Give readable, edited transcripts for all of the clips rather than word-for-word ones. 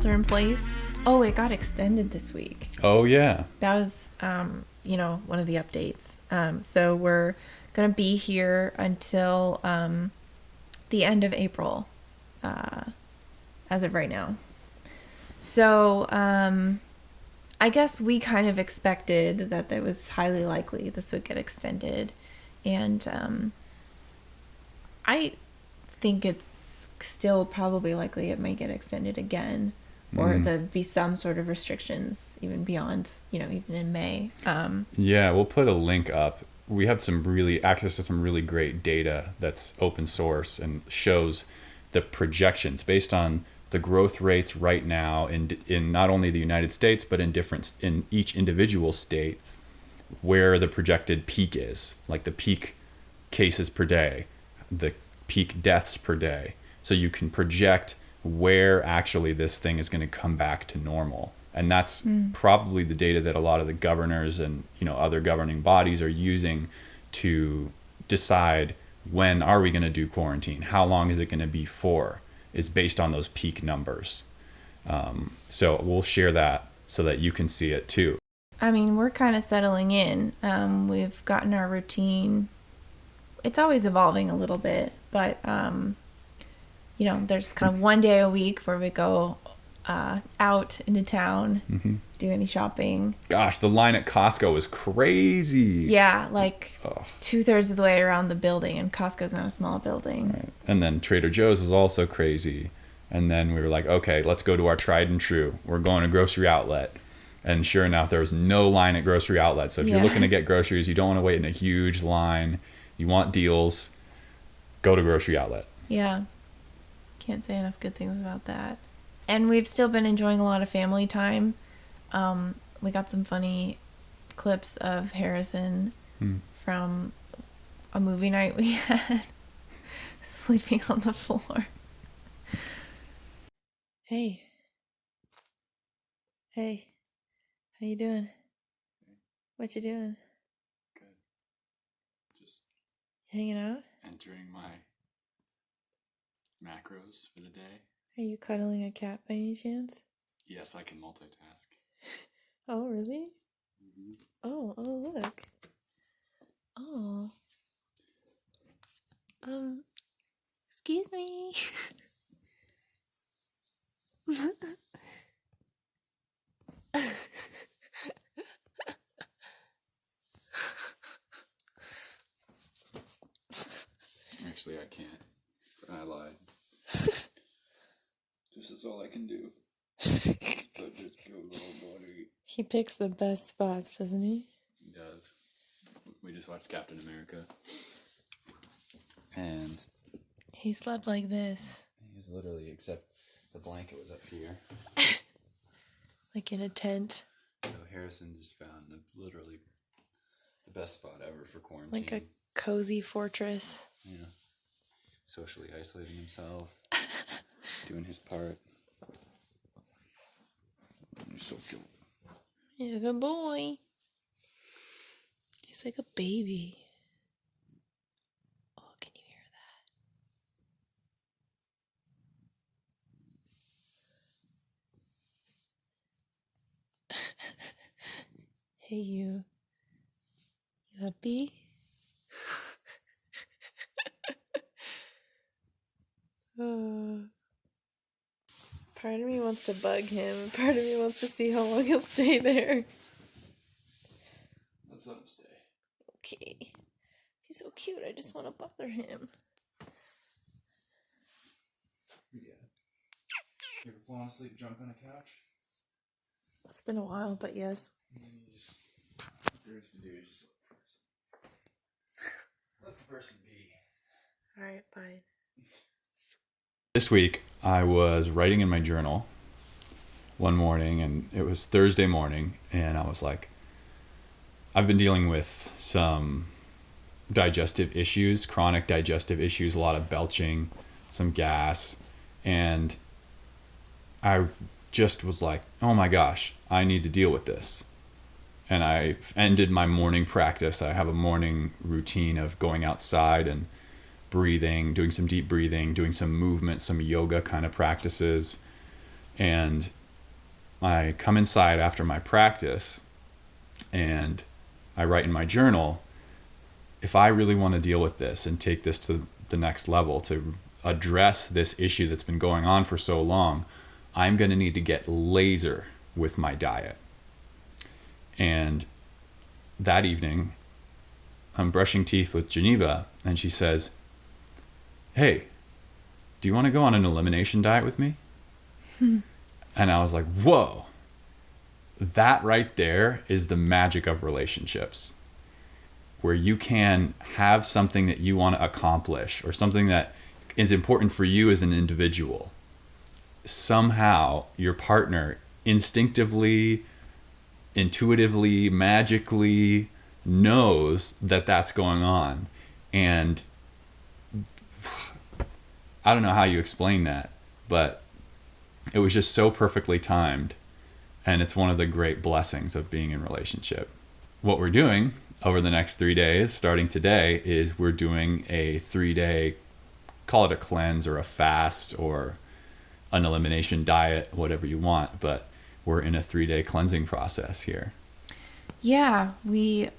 shelter in place. Oh, it got extended this week. Oh, yeah. That was, one of the updates. So we're going to be here until the end of April, as of right now. So I guess we kind of expected that it was highly likely this would get extended. And I think it's still probably likely it may get extended again. Or there'll be some sort of restrictions even beyond, even in May. Yeah, we'll put a link up. We have access to some really great data that's open source and shows the projections based on the growth rates right now in not only the United States, but in each individual state, where the projected peak is, like the peak cases per day, the peak deaths per day. So you can project where actually this thing is going to come back to normal. And that's probably the data that a lot of the governors and other governing bodies are using to decide when are we going to do quarantine, how long is it going to be for, is based on those peak numbers. So we'll share that so that you can see it too. I mean, we're kind of settling in. We've gotten our routine. It's always evolving a little bit, but there's kind of one day a week where we go out into town, do any shopping. Gosh, the line at Costco was crazy. Yeah, like 2/3 of the way around the building, and Costco's not a small building. Right. And then Trader Joe's was also crazy. And then we were like, okay, let's go to our tried and true. We're going to grocery outlet. And sure enough, there was no line at grocery outlet. So if you're looking to get groceries, you don't want to wait in a huge line, you want deals, go to grocery outlet. Yeah. Can't say enough good things about that. And we've still been enjoying a lot of family time. We got some funny clips of Harrison from a movie night we had, sleeping on the floor. Hey. How you doing? What you doing? Good. Just hanging out? Entering my macros for the day. Are you cuddling a cat by any chance? Yes, I can multitask. Oh, really? Mm-hmm. Oh, look. Oh. Excuse me. Actually, I can't. I lied. This is all I can do. But just go, little buddy. He picks the best spots, doesn't he? He does. We just watched Captain America. And he slept like this. He was literally, except the blanket was up here. Like in a tent. So Harrison just found literally the best spot ever for quarantine. Like a cozy fortress. Yeah. Socially isolating himself. Doing his part. He's so cute. He's a good boy. He's like a baby. Oh, can you hear that? Hey, you. You happy? Part of me wants to bug him. Part of me wants to see how long he'll stay there. Let's let him stay. Okay. He's so cute. I just want to bother him. Yeah. You ever fallen asleep drunk on a couch? It's been a while, but yes. And then you just, there is to do is just let the person be. Alright, fine. This week, I was writing in my journal one morning, and it was Thursday morning, and I was like, I've been dealing with some digestive issues, chronic digestive issues, a lot of belching, some gas, and I just was like, oh my gosh, I need to deal with this. And I ended my morning practice. I have a morning routine of going outside and breathing, doing some deep breathing, doing some movement, some yoga kind of practices, And I come inside after my practice and I write in my journal, if I really want to deal with this and take this to the next level, to address this issue that's been going on for so long, I'm going to need to get laser with my diet. And that evening, I'm brushing teeth with Geneva, and she says, hey, do you want to go on an elimination diet with me? And I was like, whoa, that right there is the magic of relationships, where you can have something that you want to accomplish or something that is important for you as an individual. Somehow your partner instinctively, intuitively, magically knows that that's going on. And I don't know how you explain that, but it was just so perfectly timed. And it's one of the great blessings of being in a relationship. What we're doing over the next 3 days, starting today, is we're doing a 3-day, call it a cleanse or a fast or an elimination diet, whatever you want. But we're in a 3-day cleansing process here. Yeah, we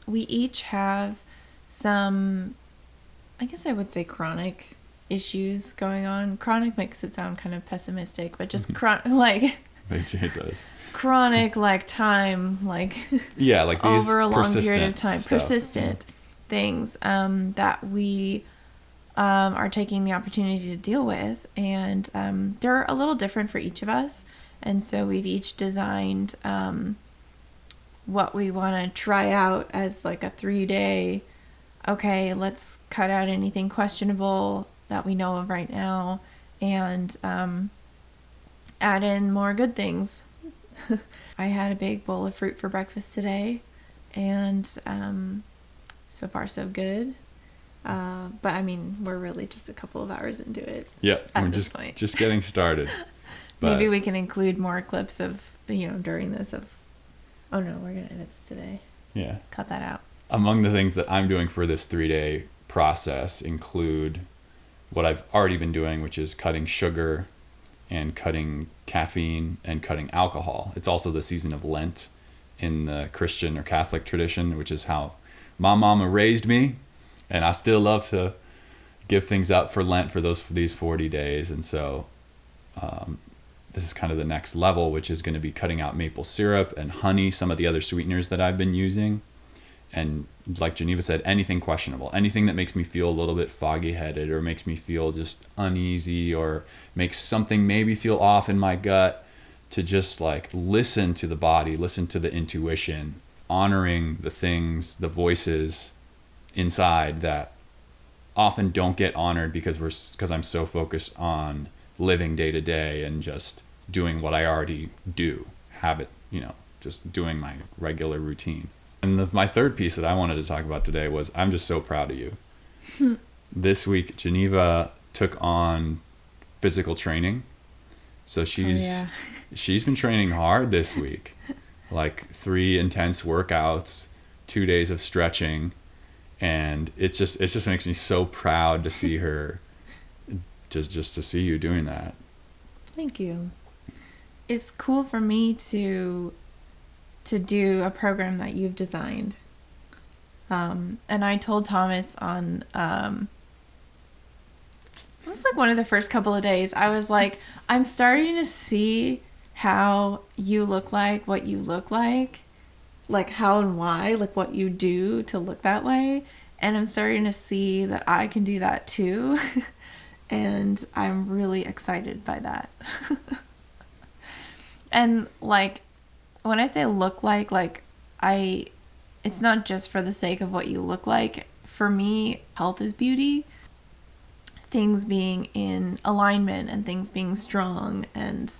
each have some, I guess I would say, chronic issues going on. Chronic makes it sound kind of pessimistic, but just like It does. chronic, like time, like yeah, like these over a long period of time, stuff. persistent things that we are taking the opportunity to deal with, and they're a little different for each of us, and so we've each designed what we want to try out as like a 3-day, okay, let's cut out anything questionable that we know of right now, and add in more good things. I had a big bowl of fruit for breakfast today, and so far so good. But I mean, we're really just a couple of hours into it. Yep, at we're this just point. just getting started. But Maybe we can include more clips of, during this of, oh no, we're gonna edit this today. yeah. Cut that out. Among the things that I'm doing for this 3-day process include what I've already been doing, which is cutting sugar and cutting caffeine and cutting alcohol. It's also the season of Lent in the Christian or Catholic tradition, which is how my mama raised me. And I still love to give things up for Lent for these 40 days. And so this is kind of the next level, which is going to be cutting out maple syrup and honey, some of the other sweeteners that I've been using. And like Geneva said, anything questionable, anything that makes me feel a little bit foggy headed or makes me feel just uneasy or makes something maybe feel off in my gut, to just like listen to the body, listen to the intuition, honoring the things, the voices inside that often don't get honored because I'm so focused on living day to day and just doing what I already do, just doing my regular routine. And my third piece that I wanted to talk about today was I'm just so proud of you. This week, Geneva took on physical training. So she's been training hard this week, like 3 intense workouts, 2 days of stretching. And it just makes me so proud to see her, just to see you doing that. Thank you. It's cool for me to do a program that you've designed. And I told Thomas on, it was like one of the first couple of days, I was like, I'm starting to see how you look like what you look like how and why, like what you do to look that way. And I'm starting to see that I can do that too. And I'm really excited by that. And like, when I say look like it's not just for the sake of what you look like. For me, health is beauty. Things being in alignment and things being strong and,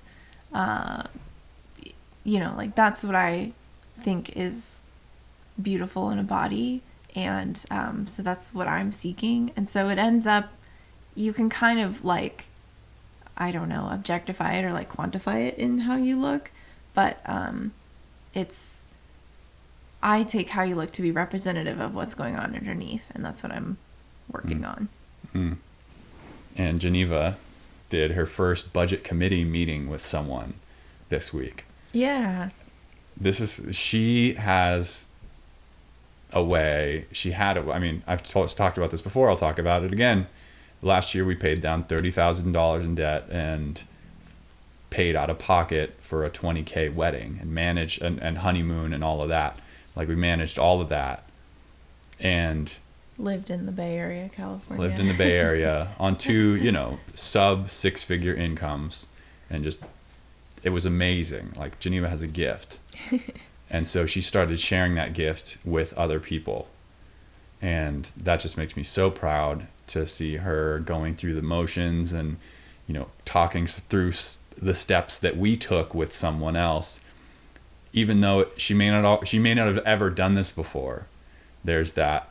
like that's what I think is beautiful in a body. And so that's what I'm seeking. And so it ends up, you can kind of like, I don't know, objectify it or like quantify it in how you look. But I take how you look to be representative of what's going on underneath. And that's what I'm working on. Mm. And Geneva did her first budget committee meeting with someone this week. Yeah. She has a way, I mean, talked about this before, I'll talk about it again. Last year we paid down $30,000 in debt and paid out of pocket for a $20K wedding and managed and honeymoon and all of that. Like, we managed all of that and lived in the Bay Area, California. Lived in the Bay Area on two, sub 6-figure incomes, and just, it was amazing. Like, Geneva has a gift. And so she started sharing that gift with other people. And that just makes me so proud to see her going through the motions and, talking through the steps that we took with someone else. Even though she may not have ever done this before, there's that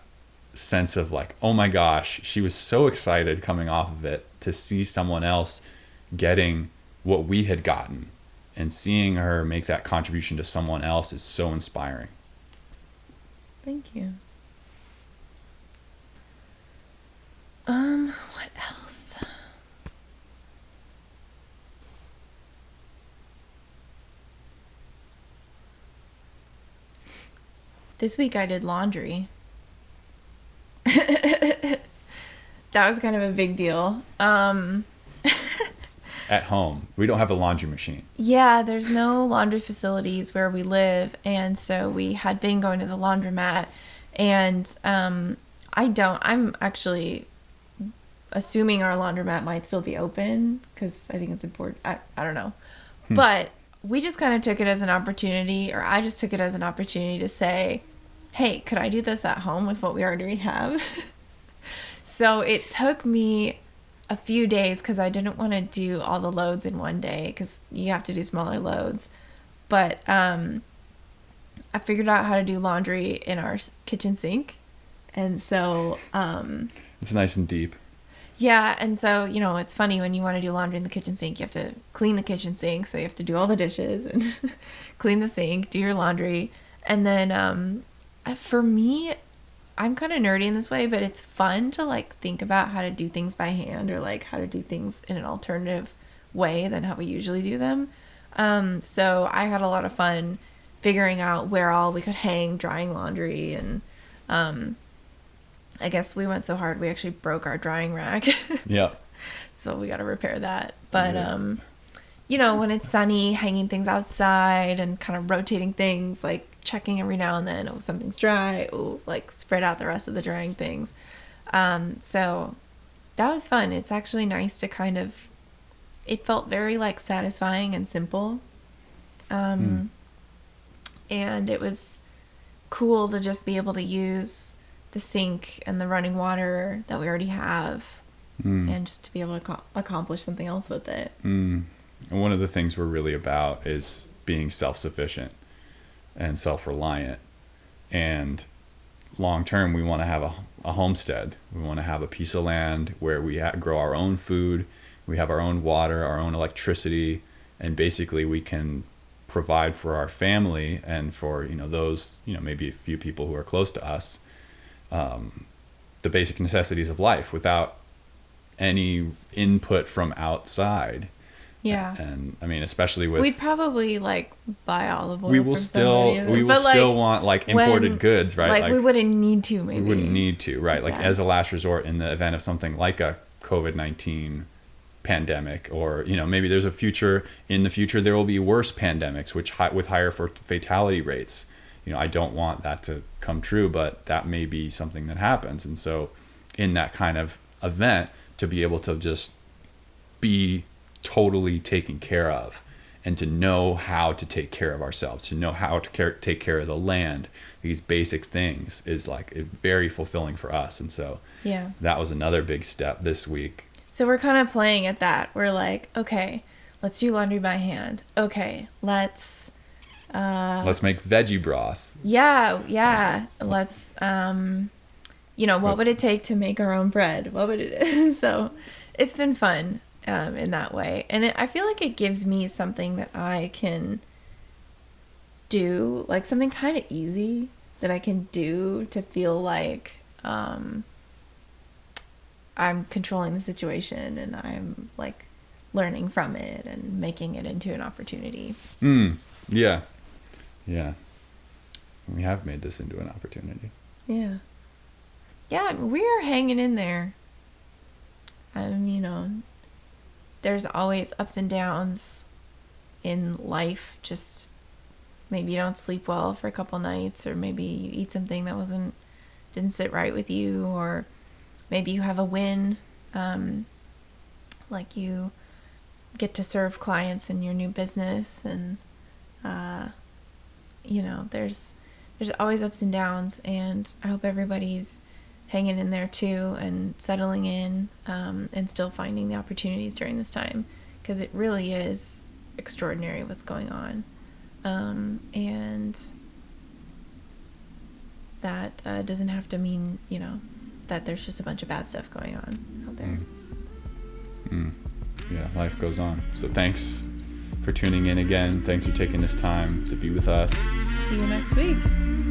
sense of like, oh my gosh, she was so excited coming off of it to see someone else getting what we had gotten, and seeing her make that contribution to someone else is so inspiring. Thank you. What else? This week I did laundry. That was kind of a big deal. At home, we don't have a laundry machine. Yeah, there's no laundry facilities where we live, and so we had been going to the laundromat, and I'm actually assuming our laundromat might still be open, because I think it's important. I don't know. But we just kind of took it as an opportunity, or I just took it as an opportunity to say, hey, could I do this at home with what we already have? So it took me a few days because I didn't want to do all the loads in one day, because you have to do smaller loads. But I figured out how to do laundry in our kitchen sink. And so it's nice and deep. Yeah, and so, it's funny when you want to do laundry in the kitchen sink, you have to clean the kitchen sink, so you have to do all the dishes and clean the sink, do your laundry. And then for me, I'm kind of nerdy in this way, but it's fun to like think about how to do things by hand, or like how to do things in an alternative way than how we usually do them. So I had a lot of fun figuring out where all we could hang drying laundry, and I guess we went so hard we actually broke our drying rack. Yeah. So we got to repair that. But when it's sunny, hanging things outside and kind of rotating things, like checking every now and then, oh, something's dry, oh, like spread out the rest of the drying things. So that was fun. It's actually nice to it felt very like satisfying and simple. And it was cool to just be able to use the sink and the running water that we already have, and just to be able to accomplish something else with it. And one of the things we're really about is being self-sufficient and self-reliant. And long term, we want to have a homestead. We want to have a piece of land where we grow our own food, we have our own water, our own electricity, and basically we can provide for our family and for those maybe a few people who are close to us, the basic necessities of life without any input from outside. Yeah. And I mean, especially with, we'd probably like buy olive oil. We will still want like imported goods, right? Like we wouldn't need to, maybe. We wouldn't need to, right? Like Yeah. as a last resort in the event of something like a COVID-19 pandemic, or maybe there's in the future there will be worse pandemics with higher fatality rates. I don't want that to come true, but that may be something that happens. And so in that kind of event, to be able to just be totally taken care of, and to know how to take care of ourselves, to know how to take care of the land, these basic things is like very fulfilling for us. And so Yeah. that was another big step this week. So we're kind of playing at that. We're like, okay, let's do laundry by hand. Okay, let's make veggie broth. Yeah. Let's what would it take to make our own bread? What would it so it's been fun in that way. And I feel like it gives me something that I can do, like something kind of easy that I can do to feel like I'm controlling the situation, and I'm like learning from it and making it into an opportunity. Yeah. Yeah. We have made this into an opportunity. Yeah. Yeah, we are hanging in there. You know, there's always ups and downs in life. Just maybe you don't sleep well for a couple nights, or maybe you eat something that didn't sit right with you, or maybe you have a win, like you get to serve clients in your new business, and you know, there's always ups and downs, and I hope everybody's hanging in there too and settling in, and still finding the opportunities during this time, because it really is extraordinary what's going on, and that doesn't have to mean, you know, that there's just a bunch of bad stuff going on out there. Yeah, life goes on. So thanks for tuning in again. Thanks for taking this time to be with us. See you next week.